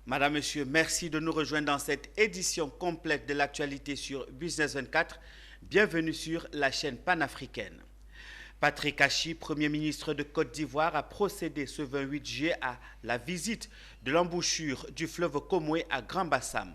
Madame, Monsieur, merci de nous rejoindre dans cette édition complète de l'actualité sur Business 24. Bienvenue sur la chaîne panafricaine. Patrick Achi, Premier ministre de Côte d'Ivoire, a procédé ce 28 juillet à la visite de l'embouchure du fleuve Comoé à Grand-Bassam.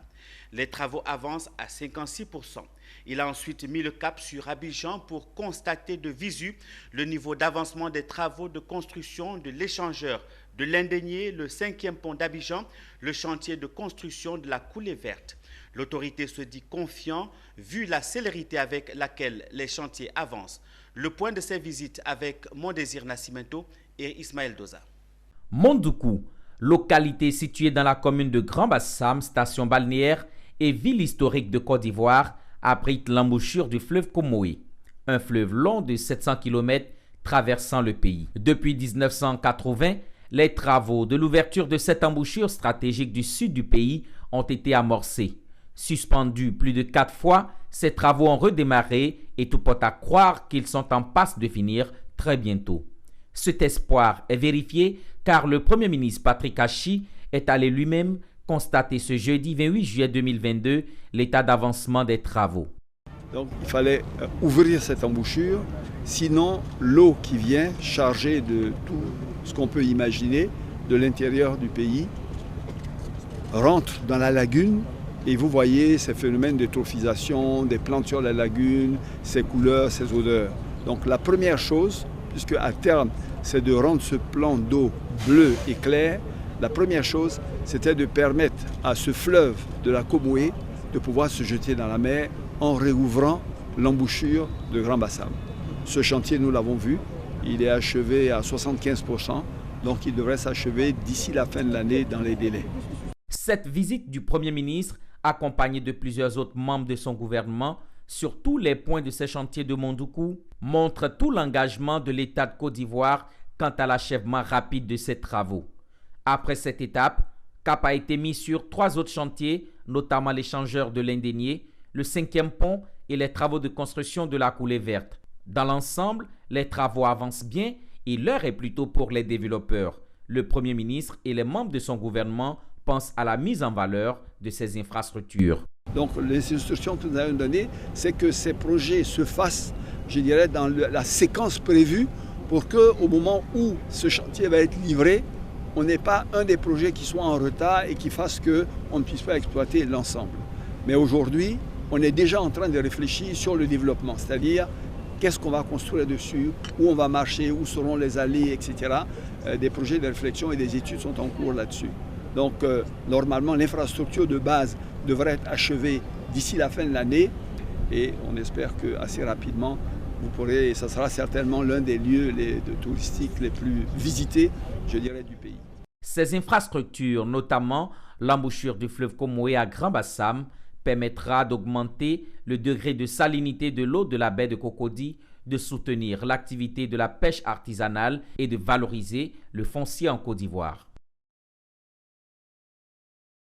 Les travaux avancent à 56%. Il a ensuite mis le cap sur Abidjan pour constater de visu le niveau d'avancement des travaux de construction de l'échangeur de l'Indénié, le 5e pont d'Abidjan, le chantier de construction de la coulée verte. L'autorité se dit confiante vu la célérité avec laquelle les chantiers avancent. Le point de ces visites avec Mondésir Nascimento et Ismaël Doza. Mondoukou, localité située dans la commune de Grand-Bassam, station balnéaire et ville historique de Côte d'Ivoire, abrite l'embouchure du fleuve Comoé, un fleuve long de 700 km traversant le pays. Depuis 1980, les travaux de l'ouverture de cette embouchure stratégique du sud du pays ont été amorcés. Suspendus plus de 4 fois, ces travaux ont redémarré et tout porte à croire qu'ils sont en passe de finir très bientôt. Cet espoir est vérifié car le Premier ministre Patrick Achi est allé lui-même constater ce jeudi 28 juillet 2022 l'état d'avancement des travaux. Donc il fallait ouvrir cette embouchure, sinon l'eau qui vient chargée de tout ce qu'on peut imaginer de l'intérieur du pays rentre dans la lagune et vous voyez ces phénomènes d'eutrophisation, des plantes sur la lagune, ces couleurs, ces odeurs. Donc la première chose, puisque à terme c'est de rendre ce plan d'eau bleu et clair, la première chose c'était de permettre à ce fleuve de la Comoé de pouvoir se jeter dans la mer en réouvrant l'embouchure de Grand-Bassam. Ce chantier, nous l'avons vu, il est achevé à 75%, donc il devrait s'achever d'ici la fin de l'année dans les délais. Cette visite du Premier ministre, accompagnée de plusieurs autres membres de son gouvernement, sur tous les points de ces chantiers de Mondoukou, montre tout l'engagement de l'État de Côte d'Ivoire quant à l'achèvement rapide de ces travaux. Après cette étape, cap a été mis sur 3 autres chantiers, notamment l'échangeur de l'Indénié, le 5e pont et les travaux de construction de la coulée verte. Dans l'ensemble, les travaux avancent bien et l'heure est plutôt pour les développeurs. Le Premier ministre et les membres de son gouvernement pensent à la mise en valeur de ces infrastructures. Donc les instructions que nous avons données, c'est que ces projets se fassent, je dirais, dans la séquence prévue pour qu'au moment où ce chantier va être livré, on n'ait pas un des projets qui soit en retard et qui fasse qu'on ne puisse pas exploiter l'ensemble. Mais aujourd'hui, on est déjà en train de réfléchir sur le développement, c'est-à-dire qu'est-ce qu'on va construire dessus, où on va marcher, où seront les allées, etc. Des projets de réflexion et des études sont en cours là-dessus. Donc normalement, l'infrastructure de base devrait être achevée d'ici la fin de l'année et on espère qu'assez rapidement, vous pourrez, ça sera certainement l'un des lieux touristiques les plus visités, je dirais, du pays. Ces infrastructures, notamment l'embouchure du fleuve Comoé à Grand-Bassam, permettra d'augmenter le degré de salinité de l'eau de la baie de Cocody, de soutenir l'activité de la pêche artisanale et de valoriser le foncier en Côte d'Ivoire.